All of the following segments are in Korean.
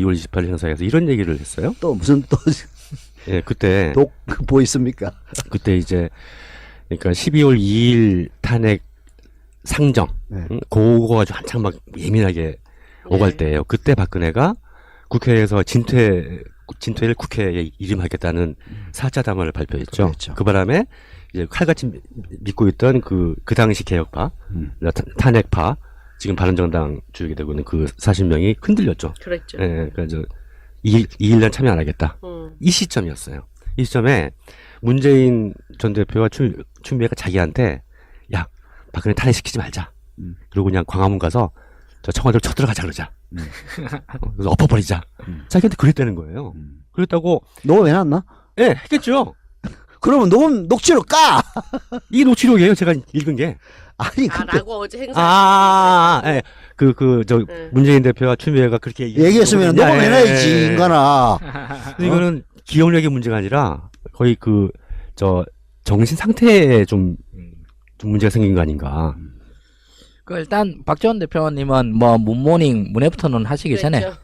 12월 28일 행사에서 이런 얘기를 했어요. 또 무슨 또 예, 그때 독 뭐 있습니까? 그때 이제 그러니까 12월 2일 탄핵 상정 네. 그거 가지고 한창 막 예민하게 오갈 때예요. 그때 박근혜가 국회에서 진퇴를 국회에 이름하겠다는 4차 담화를 발표했죠. 그렇죠. 그 바람에 이제 칼같이 믿고 있던 그 당시 개혁파, 탄핵파, 지금 바른정당 주역이 되고 있는 그 40명이 흔들렸죠. 그랬죠. 예, 그러니까 2일 날 참여 안 하겠다. 이 시점이었어요. 이 시점에 문재인 전 대표와 추미애가 자기한테 야, 박근혜 탄핵시키지 말자. 그리고 그냥 광화문 가서 저 청와대로 쳐들어가자 그러자. 그래서 엎어버리자. 자기한테 그랬다는 거예요. 그랬다고. 녹음 해놨나? 예, 했겠죠. 그러면 녹취록 까! 이게 녹취록이에요. 제가 읽은 게. 아니, 근데 라고 어제 행사. 예. 문재인 대표와 추미애가 그렇게 얘기했으면 녹음해놔야지, 인간아. 이거는 기억력의 문제가 아니라 거의 정신 상태에 좀 문제가 생긴 거 아닌가. 일단 박지원 대표님은 뭐 문모닝 문회부터는 하시기 전에 그랬죠.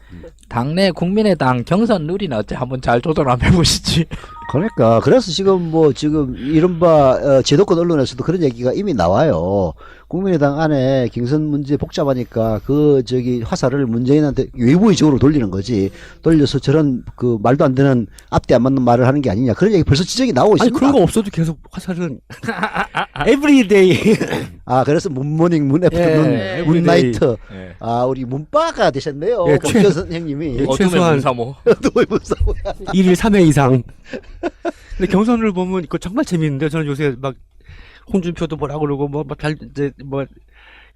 당내 국민의당 경선 룰이나 어째 한번 잘 조절 한번 해보시지. 그러니까 그래서 지금 이른바 제도권 언론에서도 그런 얘기가 이미 나와요. 국민의당 안에 경선 문제 복잡하니까 화살을 문재인한테 외부적으로 돌리는 거지. 돌려서 저런 그 말도 안 되는 앞뒤 안 맞는 말을 하는 게 아니냐. 그런 얘기 벌써 지적이 나오고 아니 있습니다. 그런 거 없어도 계속 화살은 에브리데이. 아, 그래서 문모닝, 문애프터눈, 예. 문나이트. 예. 아, 우리 문빠가 되셨네요. 예, 박지원 선생님이. 예, 어둠의 최소한 문사모. 너무 무서워. 1일 3회 이상. 근데 경선을 보면 이거 정말 재밌는데 저는 요새 막 홍준표도 뭐라 그러고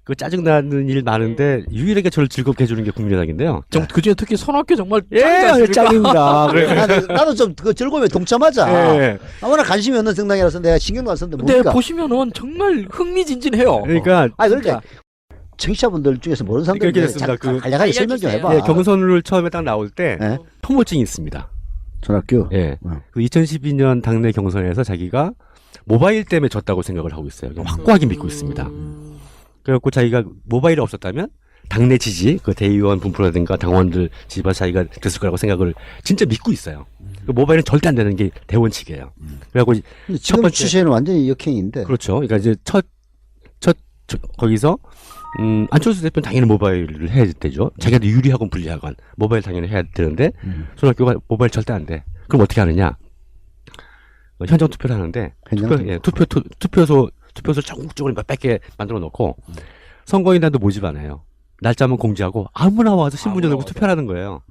그 짜증나는 일 많은데 유일하게 저를 즐겁게 해주는 게 국민의당인데요. 그중에 특히 손학규 정말 예, 짱이지 짱입니다. 나도 좀 그 즐거움에 동참하자. 예. 아무나 관심이 없는 정당이라서 내가 신경도 안 썼는데 근데 뭡니까? 보시면은 정말 흥미진진해요. 그러니까 그러니까 청취자분들 중에서 모르는 사람들 그렇게 됐습니다. 간략하게 설명 좀 해봐. 예, 경선을 처음에 딱 나올 때 예? 통보증이 있습니다. 전학교. 예. 그 2012년 당내 경선에서 자기가 모바일 때문에 졌다고 생각을 하고 있어요. 확고하게 믿고 있습니다. 그래갖고 자기가 모바일이 없었다면 당내 지지, 그 대의원 분포라든가 당원들 지지가 자기가 됐을 거라고 생각을 진짜 믿고 있어요. 그 모바일은 절대 안 되는 게 대원칙이에요. 그래갖고 근데 첫 지금 번째 추세는 완전히 역행인데. 그렇죠. 그러니까 이제 거기서 안철수 대표는 당연히 모바일을 해야 되죠. 자기한테 유리하건 불리하건 모바일 당연히 해야 되는데 손학규가 모바일 절대 안 돼. 그럼 어떻게 하느냐? 현장 투표를 하는데 투표소 전국적으로 몇백 개 만들어 놓고 선거인단도 모집 안 해요. 날짜만 공지하고 아무나 와서 신분증 들고 투표하는 거예요.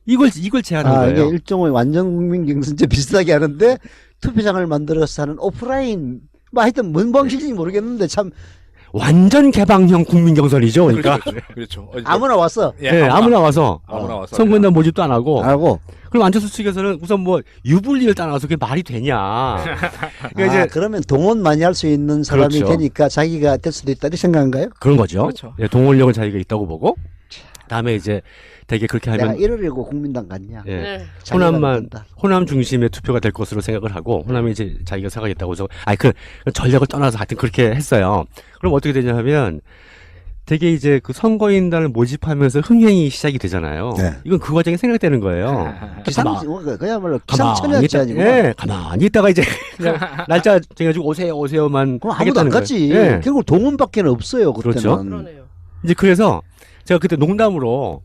이걸 제안한 이게 거예요. 일종의 완전 국민 경선제 비슷하게 하는데 투표장을 만들어서 하는 오프라인 하여튼 뭔 방식인지 모르겠는데 참 완전 개방형 국민 경선이죠. 그러니까 그렇죠. 아무나 왔어. 예, 아무나 와서 선거인단 모집도 안 하고 알고. 그럼 안철수 측에서는 우선 뭐 유불리를 따라서 그게 말이 되냐. 그러니까 이제 그러면 동원 많이 할 수 있는 사람이 그렇죠. 되니까 자기가 될 수도 있다 이 생각인가요? 그런 거죠. 그렇죠. 예, 동원력은 자기가 있다고 보고 다음에 이제 되게 그렇게 내가 하면 이러려고 국민당 갔냐. 예, 네. 호남 중심의 투표가 될 것으로 생각을 하고 호남이 이제 자기가 사가겠다고 해서 그 전략을 떠나서 하여튼 그렇게 했어요. 그럼 어떻게 되냐 하면 되게 이제 그 선거인단을 모집하면서 흥행이 시작이 되잖아요. 네. 이건 그 과정에 생각되는 거예요. 그야말로 기상천외였지 아니고. 예, 가만히 있다가 이제 그냥 날짜 정해가지고 오세요만 그럼 아무도 안 하겠다는 갔지. 거예요. 예. 결국 동원밖에는 없어요. 그때는. 그렇죠. 그러네요. 이제 그래서 제가 그때 농담으로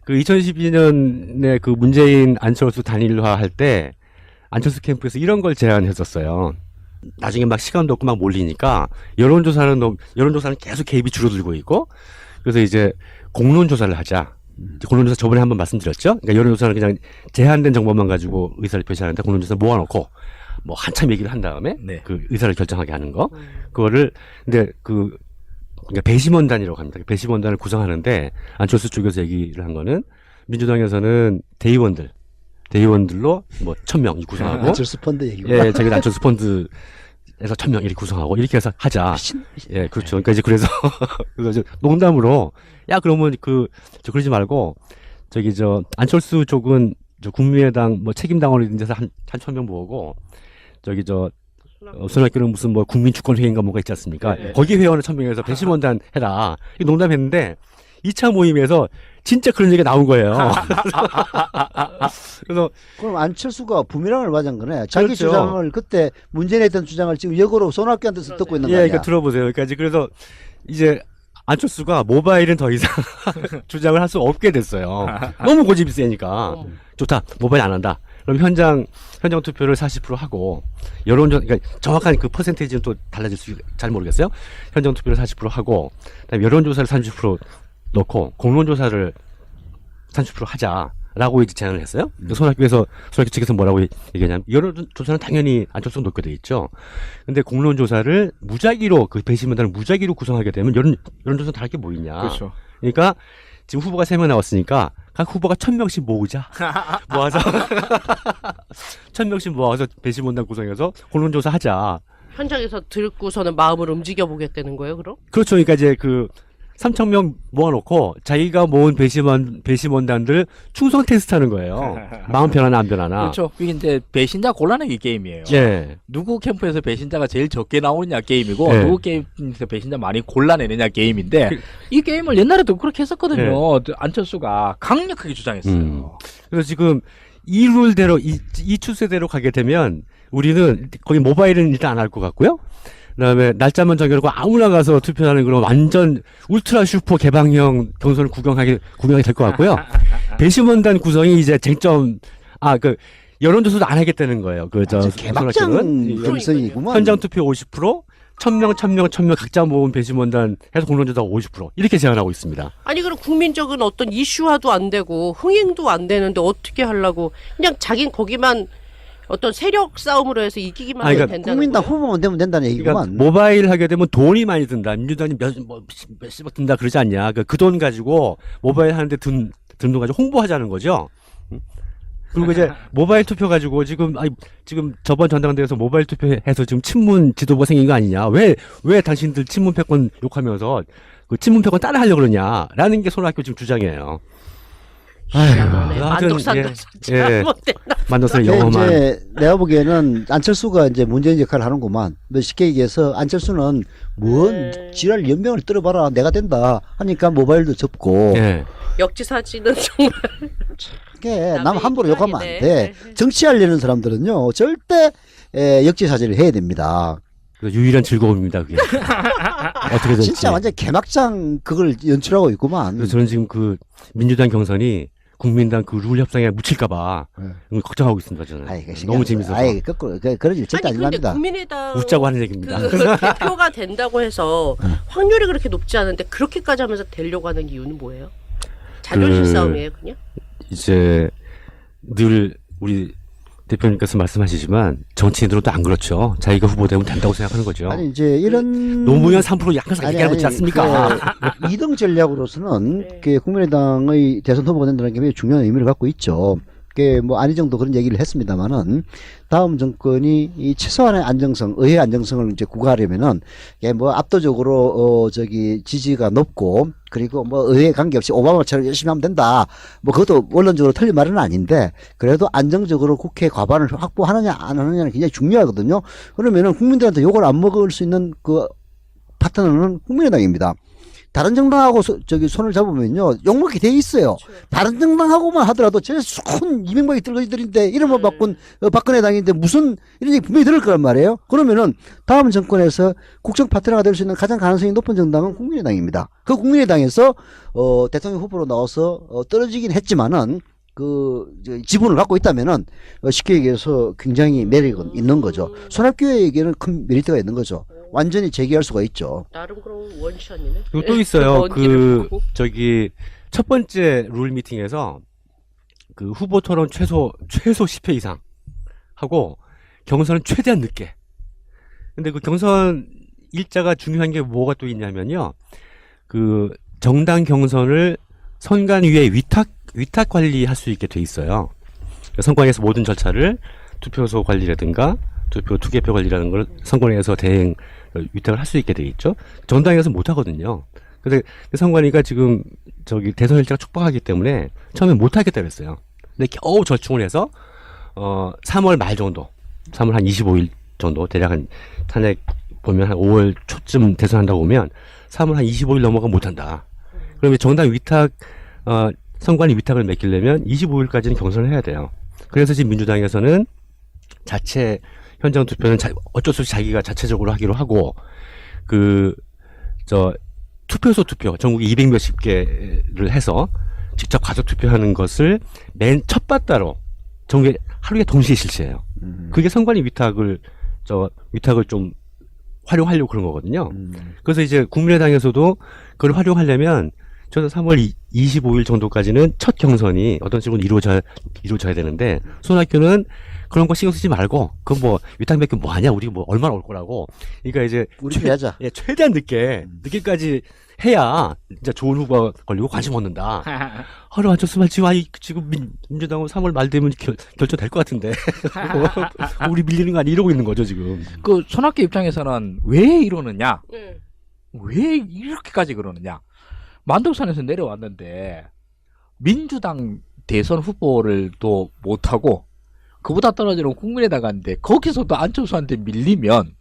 그 2012년에 그 문재인 안철수 단일화 할 때 안철수 캠프에서 이런 걸 제안했었어요. 나중에 막 시간도 없고 막 몰리니까 여론조사는 계속 개입이 줄어들고 있고 그래서 이제 공론조사를 하자. 공론조사 저번에 한번 말씀드렸죠. 그러니까 여론조사는 그냥 제한된 정보만 가지고 의사를 표시하는데 공론조사 모아놓고 뭐 한참 얘기를 한 다음에 네. 그 의사를 결정하게 하는 거. 그거를 근데 그러니까 배심원단이라고 합니다. 배심원단을 구성하는데 안철수 쪽에서 얘기를 한 거는 민주당에서는 대의원들로 뭐 1,000명 구성하고 안철수 펀드 얘기고. 예, 자기 안철수 펀드에서 1,000명 이렇게 구성하고 이렇게 해서 하자. 예, 그렇죠. 그러니까 이제 그래서 농담으로 야 그러면 그러지 말고 안철수 쪽은 국민의당 뭐 책임당원이든지 해서 한 1,000명 모으고 손학규는 무슨 뭐 국민주권회의인가 뭐가 있지 않습니까? 네. 거기 회원을 1,000명에서 배심원단 해라. 이 농담했는데 2차 모임에서 진짜 그런 얘기가 나온 거예요. 그래서 그럼 안철수가 부메랑을 맞은 거네. 자기 그렇죠. 주장을 그때 문재인이 했던 주장을 지금 역으로 손학규한테서 듣고 있는 예, 거 아니야? 그러니까 들어보세요. 그러니까 그래서 이제 안철수가 모바일은 더 이상 주장을 할 수 없게 됐어요. 너무 고집이 세니까. 좋다. 모바일 안 한다. 그럼 현장 투표를 40% 하고 여론조 그러니까 정확한 그 퍼센테이지는 또 달라질 수 잘 모르겠어요. 현장 투표를 40% 하고 그다음에 여론조사를 30% 넣고 공론조사를 30% 하자라고 이제 제안을 했어요. 손학규 측에서 뭐라고 얘기하냐면 여론조사는 당연히 안철수 놓게 돼 있죠. 근데 공론조사를 무작위로 그 배심원단을 무작위로 구성하게 되면 여론조사 다를 게 뭐 있냐. 그렇죠. 그러니까 지금 후보가 3명 나왔으니까 각 후보가 1,000명씩 모으자. 모아서 1,000명씩 모아서 배심원단 구성해서 공론조사 하자. 현장에서 듣고서는 마음을 움직여 보겠다는 거예요, 그럼? 그렇죠. 그러니까 이제 그 3,000명 모아놓고 자기가 모은 배심원단들 충성 테스트하는 거예요. 마음 변하나 안 변하나. 그렇죠. 이게 이제 배신자 골라내기 게임이에요. 예. 누구 캠프에서 배신자가 제일 적게 나오느냐 게임이고 네. 누구 캠프에서 배신자 많이 골라내느냐 게임인데 이 게임을 옛날에도 그렇게 했었거든요. 안철수가 강력하게 주장했어요. 그래서 지금 이 룰대로 이 추세대로 가게 되면 우리는 거기 모바일은 일단 안 할 것 같고요. 그다음에 날짜만 정해놓고 아무나 가서 투표하는 그런 완전 울트라 슈퍼 개방형 경선을 구경하게 될 것 같고요. 배심원단 구성이 이제 쟁점 여론조사도 안 하겠다는 거예요. 개막장 경선이구만. 현장 투표 50%, 1,000명 각자 모은 배심원단 해서 공론조사 50% 이렇게 제안하고 있습니다. 아니 그럼 국민적인 어떤 이슈화도 안 되고 흥행도 안 되는데 어떻게 하려고 그냥 자긴 거기만 어떤 세력 싸움으로 해서 이기기만 하면 그러니까 된다는 국민당 거예요? 후보만 되면 된다는 그러니까 얘기구만. 모바일 하게 되면 돈이 많이 든다. 민주당이 몇십억 든다 그러지 않냐. 그 돈 가지고 모바일 하는데 든 돈 가지고 홍보하자는 거죠. 그리고 이제 모바일 투표 가지고 지금 저번 전당대회에서 모바일 투표해서 지금 친문 지도부가 생긴 거 아니냐. 왜 당신들 친문 패권 욕하면서 그 친문 패권 따라 하려고 그러냐라는 게 손학규 지금 주장이에요. 희한하네. 하여튼, 만덕산덕 예. 잘못됐나. 만덕산의 근데 영험한. 이제 내가 보기에는 안철수가 이제 문재인 역할을 하는구만. 뭐 쉽게 얘기해서 안철수는 뭔 지랄 연병을 떨어봐라 내가 된다 하니까 모바일도 접고 예. 역지사지는 정말 그게 남 남의 함부로 욕하면 안 얘기하네. 돼. 정치하려는 사람들은요 절대 역지사지를 해야 됩니다. 그 유일한 즐거움입니다, 그게. 어떻게 될지. 진짜 완전 개막장 그걸 연출하고 있구만. 그래서 저는 지금 그 민주당 경선이 국민당 그 룰 협상에 묻힐까봐 걱정하고 있습니다, 저는. 아이, 너무 재밌어서. 아이, 거꾸로 그런 일 절대 아니 안 근데 일어납니다. 국민의당 웃자고 하는 얘기입니다. 그 대표가 된다고 해서 확률이 그렇게 높지 않은데 그렇게까지 하면서 되려고 하는 이유는 뭐예요? 자존심 싸움이에요, 그냥? 이제 늘 우리 대표님께서 말씀하시지만 정치인들은 또 안 그렇죠. 자기가 후보되면 된다고 생각하는 거죠. 아니 이제 이런 노무현 3% 약간 얘기하지 않습니까? 그 2등 전략으로서는 네. 그 국민의당의 대선 후보가 된다는 게 매우 중요한 의미를 갖고 있죠. 그게 뭐 안희정도 그런 얘기를 했습니다만은 다음 정권이 이 최소한의 안정성, 의회 안정성을 이제 구가하려면은 이게 뭐 압도적으로 지지가 높고 그리고 뭐 의회 관계없이 오바마처럼 열심히 하면 된다. 뭐 그것도 원론적으로 틀린 말은 아닌데 그래도 안정적으로 국회 과반을 확보하느냐 안 하느냐는 굉장히 중요하거든요. 그러면은 국민들한테 욕을 안 먹을 수 있는 그 파트너는 국민의당입니다. 다른 정당하고 손을 잡으면요 욕먹게 돼 있어요. 다른 정당하고만 하더라도 제일 큰 이명박이 들거지들인데 이름을 바꾼 박근혜당인데 무슨 이런 얘기 분명히 들을 거란 말이에요. 그러면은 다음 정권에서 국정 파트너가 될 수 있는 가장 가능성이 높은 정당은 국민의당입니다. 그 국민의당에서 대통령 후보로 나와서 떨어지긴 했지만은 지분을 갖고 있다면은 쉽게 얘기해서 굉장히 메리트가 있는 거죠. 손학규에게는 큰 메리트가 있는 거죠. 완전히 재기할 수가 있죠. 나름 그런 원샷이네. 그리고 또 있어요. 먼 길을 보고. 첫 번째 룰 미팅에서 그 후보 토론 최소 10회 이상 하고 경선은 최대한 늦게. 근데 그 경선 일자가 중요한 게 뭐가 또 있냐면요. 그 정당 경선을 선관위에 위탁 관리할 수 있게 돼 있어요. 선관위에서 모든 절차를 투표소 관리라든가 투개표 관리라는 걸 선관위에서 위탁을 할 수 있게 돼 있죠. 정당에서 못 하거든요. 근데 선관위가 지금 대선 일자가 촉박하기 때문에 처음에 못 하겠다 그랬어요. 근데 겨우 절충을 해서 3월 말 정도, 3월 한 25일 정도 대략 한 탄핵 보면 한 5월 초쯤 대선한다고 보면 3월 한 25일 넘어가 못 한다. 그러면 정당 위탁 선관위 위탁을 맡기려면 25일까지는 경선을 해야 돼요. 그래서 지금 민주당에서는 자체 현장 투표는 어쩔 수 없이 자기가 자체적으로 하기로 하고 투표소 투표 전국에 200몇십 개를 해서 직접 가서 투표하는 것을 맨 첫 바따로 전국에 하루에 동시에 실시해요. 그게 선관위 위탁을 좀 활용하려고 그런 거거든요. 그래서 이제 국민의당에서도 그걸 활용하려면 저는 3월 25일 정도까지는 첫 경선이 어떤 식으로 이루어져야 되는데 손학규는 그런 거 신경 쓰지 말고 그건 뭐 위탁 몇 개 뭐 하냐 우리 뭐 얼마나 올 거라고 그러니까 이제 우리끼리 하자. 최대한 늦게까지 해야 진짜 좋은 후보가 걸리고 관심 얻는다. 하루 안쳤으면 지금 민주당은 3월 말 되면 결정될 것 같은데 우리 밀리는 거 아니 이러고 있는 거죠 지금. 그 손학규 입장에서는 왜 이러느냐? 왜 이렇게까지 그러느냐? 만덕산에서 내려왔는데 민주당 대선 후보를 또 못하고 그보다 떨어지는 국민의당 갔는데 거기서도 안철수한테 밀리면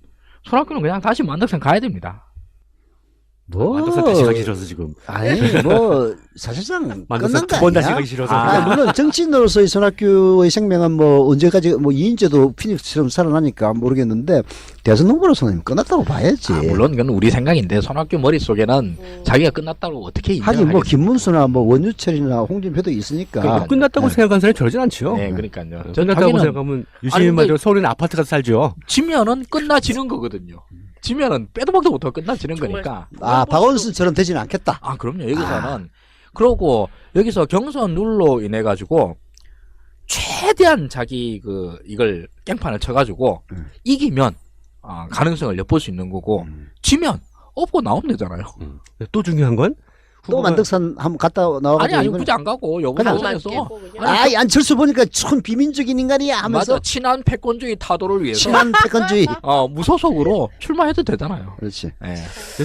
손학규는 그냥 다시 만덕산 가야 됩니다. 만덕산 다시 가기 싫어서 지금. 아니 뭐 사실상 끝난 거 두번 다시 아니야? 가기 싫어서. 물론 정치인으로서의 손학규의 생명은 뭐 언제까지 뭐 이인재도 피닉스처럼 살아나니까 모르겠는데 대선 후보로서는 끝났다고 봐야지. 물론 그건 우리 생각인데 손학규 머릿속에는 자기가 끝났다고 어떻게 인정하겠습니까? 하긴 뭐 김문수나 뭐 원유철이나 홍준표도 있으니까. 끝났다고 생각하는 사람이 저러진 않죠. 네, 그러니까요. 끝났다고 생각하면 유시민 말대로 서울에는 아파트 가서 살죠. 지면은 끝나지는 거거든요. 지면은 빼도 박도 못하고 끝나지는 거니까. 박원순처럼 되지는 않겠다. 그럼요. 여기서는. 그러고 여기서 경선 룰로 인해 가지고 최대한 자기 이걸 깽판을 쳐가지고 이기면 가능성을 엿볼 수 있는 거고 지면 업고 나오면 되잖아요. 또 중요한 건 또 만덕산 한번 갔다 나와가지고. 아니 굳이 안 가고 여기서 안철수 보니까 참 비민적인 인간이야 하면서. 맞아. 친한 패권주의 타도를 위해서 친한 패권주의. 무소속으로 출마해도 되잖아요. 그렇지. 네.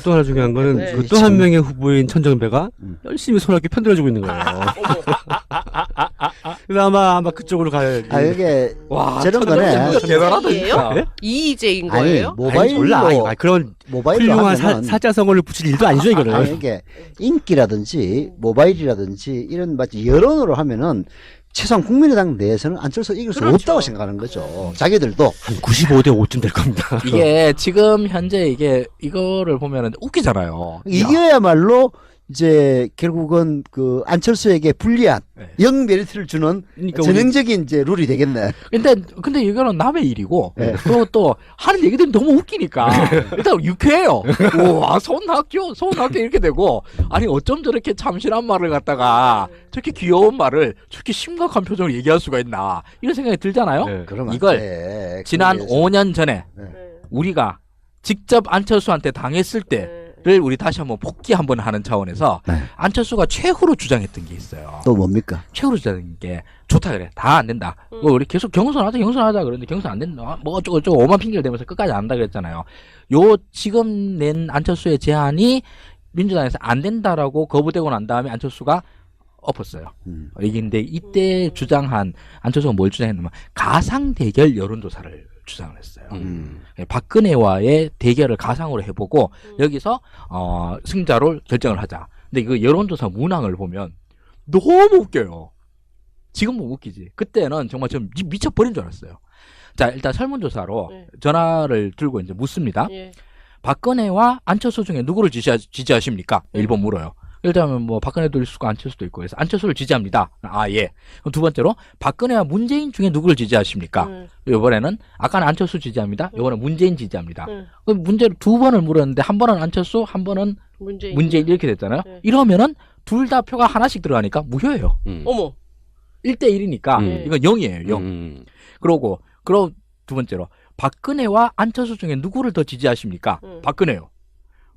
또 하나 중요한 거는 네. 또 한 명의 후보인 천정배가 열심히 손학규 편들어주고 있는 거예요. 그래서 아마 그쪽으로 갈. 이게 와, 저런 거네. 진짜 대단하다 이예요? 진짜. 네? 이의제인 거예요? 몰라. 그런 모바일로 훌륭한 하면은 사자성어를 붙일 일도 아니죠 이거는. 이게 인기라든지 모바일이라든지 이런 마치 여론으로 하면은 최소한 국민의당 내에서는 안철수 이길 수 그렇죠. 없다고 생각하는 거죠. 자기들도. 한 95대 5쯤 될 겁니다. 이게 지금 현재 이거를 보면은 웃기잖아요. 이겨야말로 이제 결국은 안철수에게 불리한 네. 영메리트를 주는 그러니까 전형적인 이제 룰이 되겠네. 근데 이거는 남의 일이고 네. 그리고 또 하는 얘기들이 너무 웃기니까 일단 유쾌해요. 우와 손학규 이렇게 되고 아니 어쩜 저렇게 참신한 말을 갖다가 저렇게 귀여운 말을 저렇게 심각한 표정으로 얘기할 수가 있나 이런 생각이 들잖아요. 네. 그러면 이걸 네, 지난 그래서. 5년 전에 네. 우리가 직접 안철수한테 당했을 때를 우리 다시 한번 복귀 한번 하는 차원에서 네. 안철수가 최후로 주장했던 게 있어요. 또 뭡니까? 최후로 주장한 게 좋다 그래. 다 안 된다. 뭐 우리 계속 경선하자 그러는데 경선 안 된다. 뭐 어쩌고 오만 핑계를 대면서 끝까지 안 한다 그랬잖아요. 요 지금 낸 안철수의 제안이 민주당에서 안 된다라고 거부되고 난 다음에 안철수가 엎었어요. 근데 이때 주장한 안철수가 뭘 주장했냐면 가상 대결 여론조사를 주장을 했어요. 박근혜와의 대결을 가상으로 해보고 여기서 승자로 결정을 하자. 근데 그 여론조사 문항을 보면 너무 웃겨요. 지금 뭐 웃기지. 그때는 정말 좀 미쳐버린 줄 알았어요. 자, 일단 설문조사로 네. 전화를 들고 이제 묻습니다. 예. 박근혜와 안철수 중에 누구를 지지하십니까? 1번 물어요. 일단은 뭐 박근혜도 있을 거 안철수도 있고 해서 안철수를 지지합니다. 예. 그럼 두 번째로 박근혜와 문재인 중에 누구를 지지하십니까? 이번에는 아까는 안철수 지지합니다. 이번엔 문재인 지지합니다. 그럼 문제를 두 번을 물었는데 한 번은 안철수, 한 번은 문재인 이렇게 됐잖아요. 네. 이러면은 둘 다 표가 하나씩 들어가니까 무효예요. 어머. 1대1이니까 이건 0이에요. 0. 그러고 두 번째로 박근혜와 안철수 중에 누구를 더 지지하십니까? 박근혜요.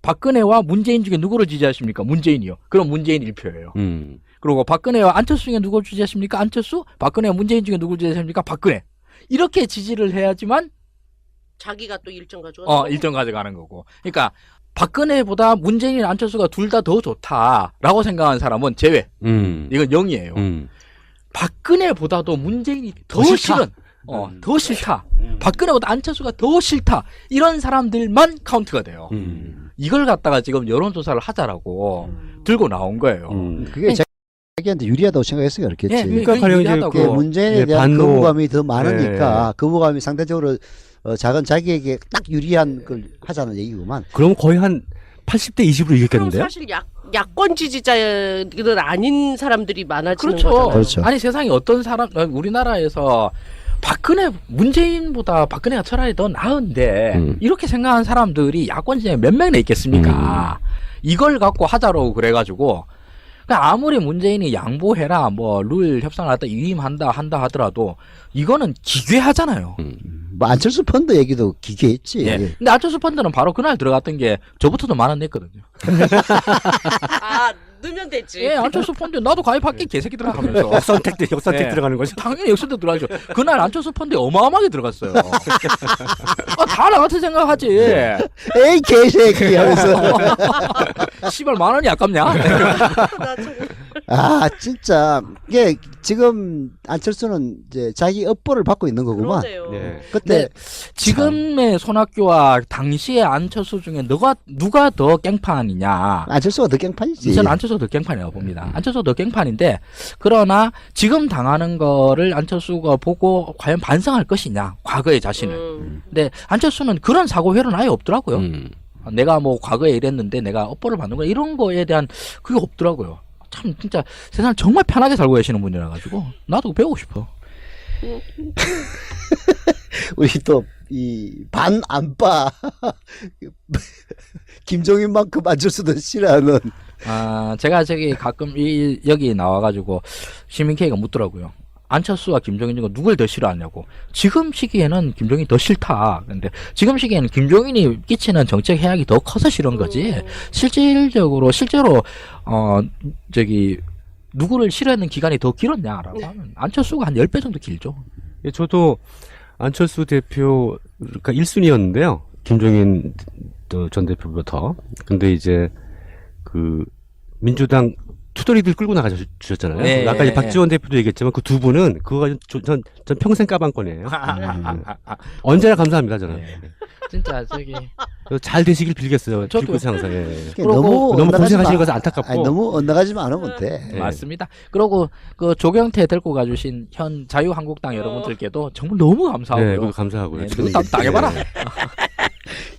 박근혜와 문재인 중에 누구를 지지하십니까? 문재인이요. 그럼 문재인 1표예요. 그리고 박근혜와 안철수 중에 누구를 지지하십니까? 안철수. 박근혜와 문재인 중에 누구를 지지하십니까? 박근혜. 이렇게 지지를 해야지만 자기가 또 1점 가져가. 1점 가져가는 거고. 그러니까 박근혜보다 문재인, 안철수가 둘 다 더 좋다라고 생각하는 사람은 제외. 이건 0이에요. 박근혜보다도 문재인이 더 싫은, 더 싫다. 박근혜보다 안철수가 더 싫다. 이런 사람들만 카운트가 돼요. 이걸 갖다가 지금 여론조사를 하자라고 들고 나온 거예요. 그게 자기한테 유리하다고 생각했으니까 그렇겠지. 예, 그러니까 가령 이제 유리하다고. 그 문재인에 예, 대한 반로. 거부감이 더 많으니까 거부감이 상대적으로 작은 자기에게 딱 유리한 걸 하자는 얘기구만. 그럼 거의 한 80대 20으로 그럼 이겼겠는데요? 사실 야권 지지자들 아닌 사람들이 많아지는 그렇죠. 거잖아요. 그렇죠. 아니 세상에 어떤 사람 우리나라에서 문재인보다 박근혜가 차라리 더 나은데 이렇게 생각하는 사람들이 야권 진영에 몇 명이나 있겠습니까? 이걸 갖고 하자라고 그래가지고 그러니까 아무리 문재인이 양보해라 뭐 룰 협상을 하다 위임한다 하더라도 이거는 기괴하잖아요. 뭐 안철수 펀드 얘기도 기괴했지. 예. 근데 안철수 펀드는 바로 그날 들어갔던 게 저부터도 10,000원 냈거든요. 아, 넣으면 되지. 예, 안철수 펀드 나도 가입할게 개새끼들아 하면서. 역선택 네. 들어가는 거죠. 당연히 역선택 들어가죠. 그날 안철수 펀드에 어마어마하게 들어갔어요. 다 나 같은 생각하지. 에이 개새끼 하면서. 씨발 10,000원이 아깝냐? 나 저거 아 진짜 이게 지금 안철수는 이제 자기 업보를 받고 있는 거구만. 그러네요. 네. 그때 지금의 손학규와 당시의 안철수 중에 누가 더 깽판이냐? 안철수가 더 깽판이지. 저는 안철수가 더 깽판이라고 봅니다. 안철수가 더 깽판인데 그러나 지금 당하는 거를 안철수가 보고 과연 반성할 것이냐? 과거의 자신을. 근데 안철수는 그런 사고 회로는 아예 없더라고요. 내가 뭐 과거에 이랬는데 내가 업보를 받는 거야 이런 거에 대한 그게 없더라고요. 참 진짜 세상 정말 편하게 살고 계시는 분이라 가지고 나도 배우고 싶어. 우리 또 이 반 안빠 김종인만큼 안철수도 싫어하는. 아 제가 저기 가끔 여기 나와가지고 시민 K가 묻더라고요. 안철수와 김종인 중에 누굴 더 싫어하냐고. 지금 시기에는 김종인이 더 싫다. 근데 지금 시기에는 김종인이 끼치는 정책 해악이 더 커서 싫은 거지. 실제로 저기 누구를 싫어하는 기간이 더 길었냐라고 하면 안철수가 한 10배 정도 길죠. 예, 저도 안철수 대표 그러니까 1순위였는데요. 김종인 전 대표부터. 근데 이제 그 민주당 투덜이들 끌고 나가 주셨잖아요. 네. 아까 이제 박지원 대표도 얘기했지만 그 두 분은 그거 전 평생 까방권이에요. 언제나 감사합니다 저는. 네. 진짜 저기 잘 되시길 빌겠어요. 저도. 빌고 항상. 예. 너무 너무 엇나가지 고생하시는 마. 것은 안타깝고. 아니, 너무 엇나가지만 않으면 돼. 네. 맞습니다. 그리고 그 조경태 데리고 가주신 현 자유한국당 여러분들께도 정말 너무 감사하고요. 네, 그거 감사하고요. 네, 지금 그거 당해봐라.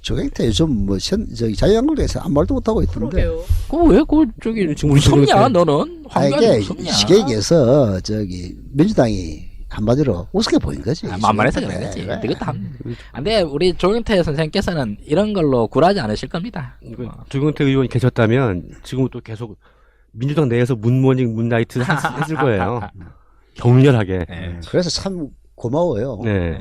조경태 요즘 뭐 저기 자유한국당에서 아무 말도 못 하고 있던데. 그러게요. 그거 저기 지금 우리 무섭냐 조경태. 너는? 아 황교안이 이게 무섭냐? 쉽게 얘기해서 저기 민주당이 한마디로 우습게 보인 거지. 만만해서 그런 거지. 이것도 근데 우리 조경태 선생님께서는 이런 걸로 굴하지 않으실 겁니다. 조경태 의원이 계셨다면 지금 또 계속 민주당 내에서 문모닝 문나이트 했을 거예요. 격렬하게. 네. 그래서 참 고마워요. 네.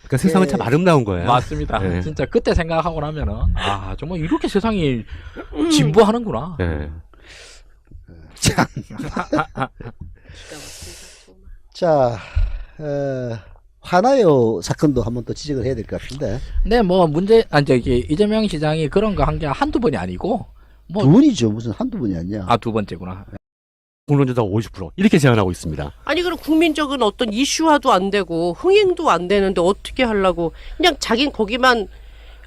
그러니까 세상은 참 아름다운 거예요. 맞습니다. 네. 진짜 그때 생각하고 나면은 아 정말 이렇게 세상이 진보하는구나. 네. 참. 자, 화나요 사건도 한번 또 지적을 해야 될 것 같은데. 근데 뭐 저기 이재명 시장이 그런 거 한 게 한두 번이 아니고 뭐 두 분이죠. 무슨 한두 분이 아니야. 아 두 번째구나. 공론조사 50% 이렇게 제안하고 있습니다. 아니 그럼 국민적인 어떤 이슈화도 안 되고 흥행도 안 되는데 어떻게 하려고 그냥 자긴 거기만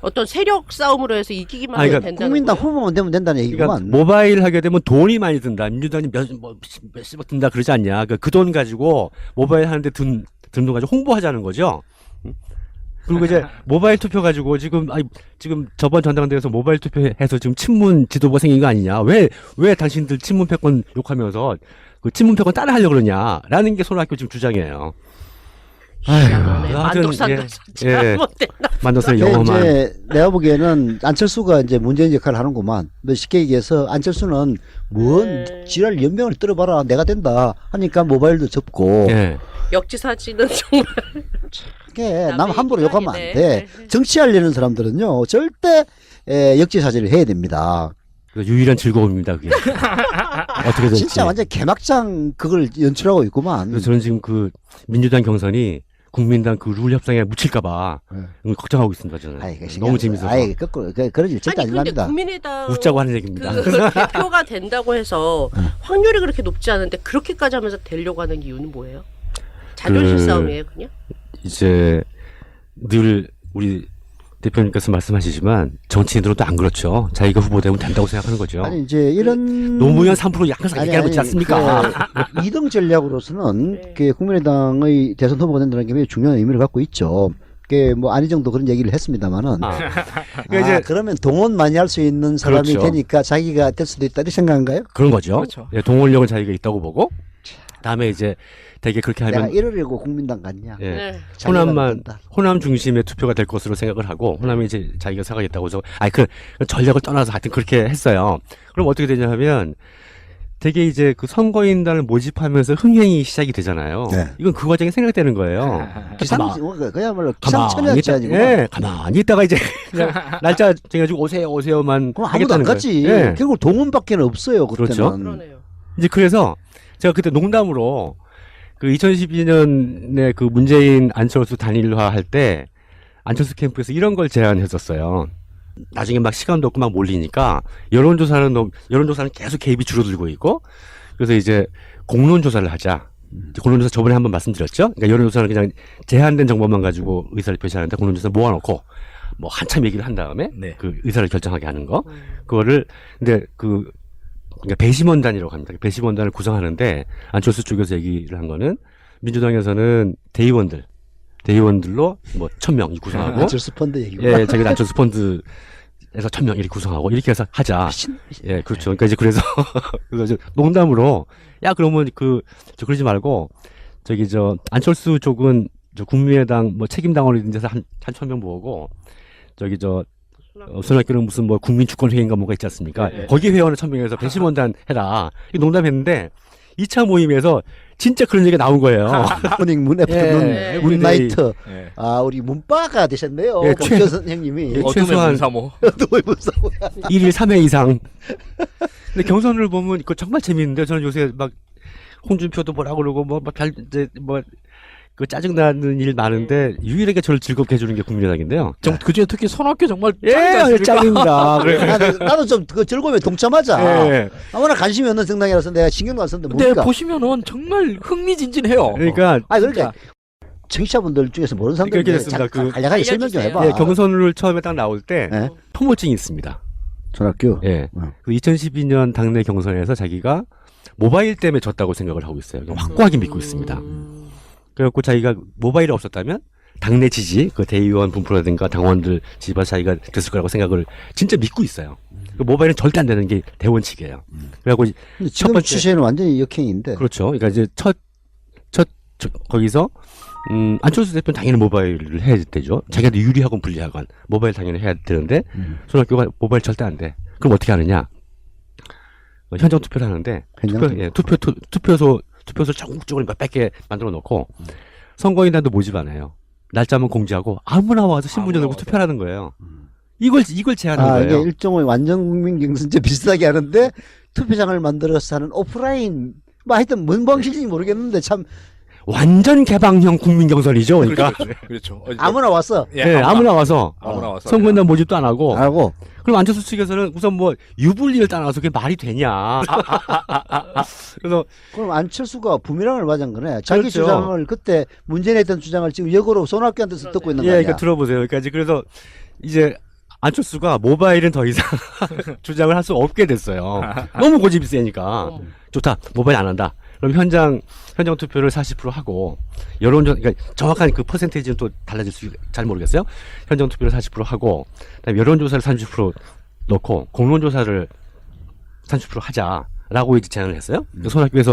어떤 세력 싸움으로 해서 이기기만 아니, 하면 그러니까 된다는 국민당 거예요? 후보만 되면 된다는 그러니까 얘기구만. 모바일 하게 되면 돈이 많이 든다. 민주당이 몇십억 든다 그러지 않냐. 그 돈 가지고 모바일 하는데 든 돈 가지고 홍보하자는 거죠. 그리고 이제 모바일 투표 가지고 지금 저번 전당대회에서 모바일 투표해서 지금 친문 지도부 생긴 거 아니냐. 왜 당신들 친문 패권 욕하면서 그 친문 패권 따라 하려고 그러냐라는 게 손학규 지금 주장이에요. 아휴, 만독산도 잘못됐나? 만독산 근데 영어만. 이제 내가 보기에는 안철수가 이제 문재인 역할을 하는구만. 뭐 쉽게 얘기해서 안철수는 뭔 네. 지랄 연명을 들어봐라 내가 된다 하니까 모바일도 접고. 예. 역지사지는 정말 그게 남 남의 함부로 욕하면 안 이야기네. 돼. 네. 정치하려는 사람들은요 절대 역지사지를 해야 됩니다. 그 유일한 즐거움입니다. 그게. 어떻게 될지. 진짜 완전 개막장 그걸 연출하고 있구만. 그래서 저는 지금 그 민주당 경선이 국민당 그 룰 협상에 묻힐까봐 네. 걱정하고 있습니다. 저는 아이, 너무 재밌어서 아이, 거꾸로 그런 일 절대 아니 안 근데 납니다. 국민의당 웃자고 하는 얘기입니다. 그 대표가 된다고 해서 확률이 그렇게 높지 않은데 그렇게까지 하면서 되려고 하는 이유는 뭐예요? 자존심 그- 싸움이에요 그냥? 이제 늘 우리 대표님께서 말씀하시지만 정치인들은 또 안 그렇죠. 자기가 후보되면 된다고 생각하는 거죠. 아니 이제 이런 노무현 3% 약간 얘기하고 있지 않습니까? 2등 전략으로서는 네. 그 국민의당의 대선 후보가 된다는 게 매우 중요한 의미를 갖고 있죠. 뭐 안희정도 그런 얘기를 했습니다만은 그러니까 이제 그러면 동원 많이 할 수 있는 사람이 그렇죠. 되니까 자기가 될 수도 있다 이렇게 생각한가요? 그런 거죠. 그렇죠. 예, 동원력은 자기가 있다고 보고 다음에 이제 되게 그렇게 내가 하면 이러려고 국민당 갔냐? 예, 네. 자기가 호남만 된다. 호남 중심의 투표가 될 것으로 생각을 하고 호남이 이제 자기가 사가겠다고 해서 그 전략을 떠나서 하여튼 그렇게 했어요. 그럼 어떻게 되냐 하면 되게 이제 그 선거인단을 모집하면서 흥행이 시작이 되잖아요. 네. 이건 그 과정에 생각되는 거예요. 그야말로 가만히 기상천외한지 있다, 아니고. 예, 가만히 있다가 이제 그냥 날짜 정해가지고 오세요만 그럼 아무도 안 하겠다는 갔지. 거예요. 예. 결국 동원밖에 없어요. 그때는. 그렇죠. 그러네요. 이제 그래서 제가 그때 농담으로 그 2012년에 그 문재인 안철수 단일화 할 때 안철수 캠프에서 이런 걸 제안했었어요. 나중에 막 시간도 없고 막 몰리니까 여론조사는 계속 개입이 줄어들고 있고 그래서 이제 공론조사를 하자. 공론조사 저번에 한번 말씀드렸죠. 그러니까 여론조사는 그냥 제한된 정보만 가지고 의사를 표시하는데 공론조사 모아놓고 뭐 한참 얘기를 한 다음에 네. 그 의사를 결정하게 하는 거. 그거를 근데 그러니까 배심원단이라고 합니다. 배심원단을 구성하는데 안철수 쪽에서 얘기를 한 거는 민주당에서는 대의원들로 뭐 1,000명 구성하고 안철수 펀드 얘기고. 예, 자기 안철수 펀드에서 1,000명 이렇게 구성하고 이렇게 해서 하자. 예, 그렇죠. 그러니까 이제 그래서 이제 농담으로 야 그러면 저 그러지 말고 안철수 쪽은 저 국민의당 뭐 책임당원이 있는 데서 한 1,000명 모으고 손학규는 무슨 뭐 국민주권회의인가 뭐가 있지 않습니까? 네. 거기 회원을 1,000명에서 배심원단 해라. 이 농담했는데 2차 모임에서 진짜 그런 얘기가 나온 거예요. 모닝 문 애프터눈 예, 문나이트. 예. 우리 문빠가 되셨네요. 예, 박지원 선생님이. 예, 어둠의 최소한 문사모. 너무 무서워. 1일 3회 이상. 근데 경선을 보면 이거 정말 재밌는데 저는 요새 막 홍준표도 뭐라 그러고 그 짜증나는 일 많은데 유일하게 저를 즐겁게 해주는 게 국민의당인데요. 그중에 특히 손학규 정말 예, 짱입니다. 나도 좀 그 즐거움에 동참하자. 예. 아무나 관심이 없는 정당이라서 내가 신경도 안 썼는데 근데 뭡니까? 보시면은 정말 흥미진진해요. 그러니까 그러니까 청취자분들 중에서 모르는 사람들 그렇게 됐습니다. 간략하게 설명 좀 해봐. 예, 경선을 처음에 딱 나올 때 예? 통보증이 있습니다. 전학교. 예. 어. 그 2012년 당내 경선에서 자기가 모바일 때문에 졌다고 생각을 하고 있어요. 확고하게 믿고 있습니다. 그래갖고 자기가 모바일이 없었다면 당내 지지, 그 대의원 분포라든가 당원들 지지받아 자기가 됐을 거라고 생각을 진짜 믿고 있어요. 그 모바일은 절대 안 되는 게 대원칙이에요. 그래갖고 근데 첫 지금 번째. 추세는 완전히 역행인데. 그렇죠. 그러니까 이제 거기서 안철수 대표는 당연히 모바일을 해야 되죠. 자기한테 유리하건 불리하건 모바일 당연히 해야 되는데 손학규가 모바일 절대 안 돼. 그럼 어떻게 하느냐? 현장 투표를 하는데 투표소 전국적으로 몇백 개 만들어 놓고 선거인단도 모집 안 해요. 날짜만 공지하고 아무나 와서 신분증 들고 투표하는 거예요. 이걸 제안한 이게 거예요. 일종의 완전 국민 경선제 비슷하게 하는데 투표장을 만들어서 하는 오프라인 뭐 하여튼 뭔 방식인지 모르겠는데 참 완전 개방형 국민 경선이죠. 그러니까 그렇죠. 아무나 와서 아무나 와서 아무나 와서 선거인단 모집도 안 하고 알고 그럼 안철수 측에서는 우선 뭐 유불리를 따라서 그게 말이 되냐. 그래서 그럼 안철수가 부메랑을 맞은 거네. 자기 그렇죠. 주장을 그때 문재인 했던 주장을 지금 역으로 손학규한테서 듣고 있는 예, 거 아니야. 그러니까 들어보세요. 그러니까 그래서 이제 안철수가 모바일은 더 이상 주장을 할 수 없게 됐어요. 너무 고집이 세니까. 좋다. 모바일 안 한다. 그럼 현장 투표를 40% 하고 그러니까 정확한 그 퍼센테이지는 또 달라질 잘 모르겠어요. 현장 투표를 40% 하고 그다음에 여론조사를 30% 넣고 공론조사를 30% 하자라고 이제 제안을 했어요. 손학규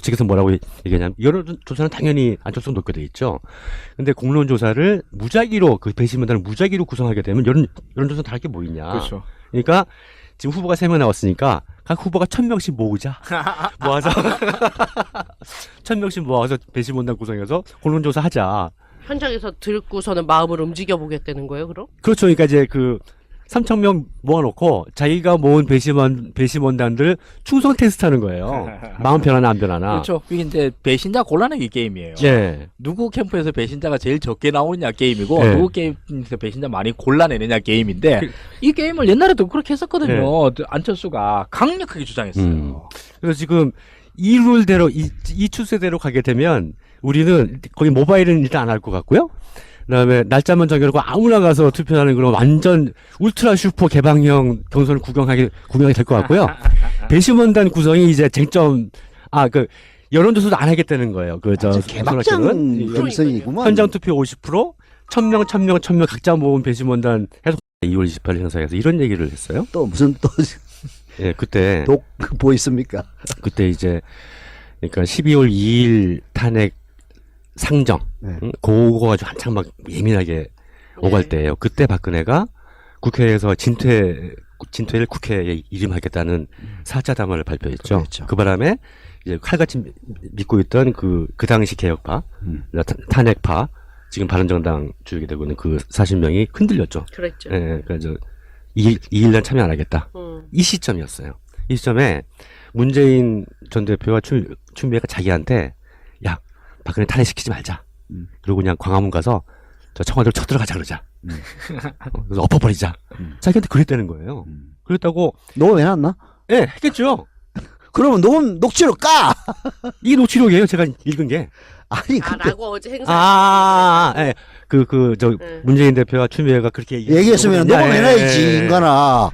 측에서 뭐라고 얘기하냐면 여론조사는 당연히 안철수 놓게 돼 있죠. 근데 공론조사를 무작위로 그 배심원단을 무작위로 구성하게 되면 여론조사는 다를 게 뭐 있냐. 그렇죠. 그러니까 지금 후보가 3명 나왔으니까 각 후보가 1,000명씩 모으자. 모아서 1,000명씩 모아서 배심원단 구성해서 공론조사 하자. 현장에서 듣고서는 마음을 움직여 보겠다는 거예요, 그럼? 그렇죠. 그러니까 이제 3,000명 모아놓고 자기가 모은 배심원단들 충성 테스트하는 거예요. 마음 변하나 안 변하나. 그렇죠. 이게 이제 배신자 골라내기 게임이에요. 예. 누구 캠프에서 배신자가 제일 적게 나오느냐 게임이고 네. 누구 캠프에서 배신자 많이 골라내느냐 게임인데 이 게임을 옛날에도 그렇게 했었거든요. 안철수가 강력하게 주장했어요. 그래서 지금 이 룰대로 이 추세대로 가게 되면 우리는 거기 모바일은 일단 안 할 것 같고요. 그다음에 날짜만 정해놓고 아무나 가서 투표하는 그런 완전 울트라 슈퍼 개방형 경선을 구경하게 될 것 같고요. 배심원단 구성이 이제 쟁점 그 여론조사도 안 하겠다는 거예요. 개박장 경선이구만. 현장 투표 50%, 1000명 각자 모은 배심원단 해서 2월 28일 행사에서 이런 얘기를 했어요. 또 무슨 또 예, 그때 독 뭐 있습니까? 그때 이제 그러니까 12월 2일 탄핵 상정 네. 그거 가지고 한창 막 예민하게 오갈 때예요. 그때 박근혜가 국회에서 진퇴를 국회에 이름하겠다는 4차 담화를 발표했죠. 그랬죠. 그 바람에 이제 칼같이 믿고 있던 그 당시 개혁파, 탄핵파, 지금 바른정당 주역이 되고 있는 그 40명이 흔들렸죠. 그랬죠. 예, 그래서 2일 날 참여 안 하겠다. 이 시점이었어요. 이 시점에 문재인 전 대표와 추미애가 자기한테 야 박근혜 탄핵시키지 말자. 그리고 그냥 광화문 가서 저 청와대로 쳐들어가자 그러자. 그래서 엎어버리자. 자기한테 그랬다는 거예요. 그랬다고 녹음 해놨나? 예 했겠죠. 그러면 녹취록 까! 이게 녹취록이에요. 제가 읽은 게. 아니, 근데 라고 어제 행사. 예. 문재인 대표와 추미애가 그렇게 얘기했으면 녹음해놔야지, 인간아.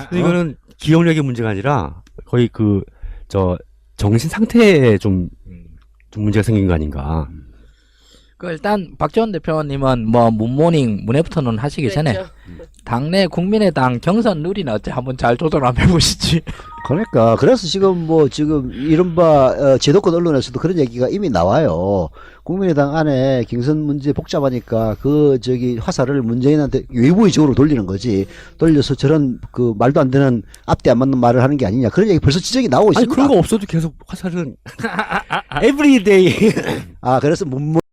근데 이거는 기억력의 문제가 아니라 거의 정신 상태에 좀 문제가 생긴 거 아닌가. 일단 박지원 대표님은 뭐 문모닝 문애프터는 하시기 전에 그랬죠. 당내 국민의당 경선 룰이나 어째 한번 잘 조절 한번 해보시지. 그러니까 그래서 지금 이른바 제도권 언론에서도 그런 얘기가 이미 나와요. 국민의당 안에 경선 문제 복잡하니까 화살을 문재인한테 외부적으로 돌리는 거지. 돌려서 저런 말도 안 되는 앞뒤 안 맞는 말을 하는 게 아니냐. 그런 얘기 벌써 지적이 나오고 아니 있습니다. 그런 거 없어도 계속 화살은 everyday 그래서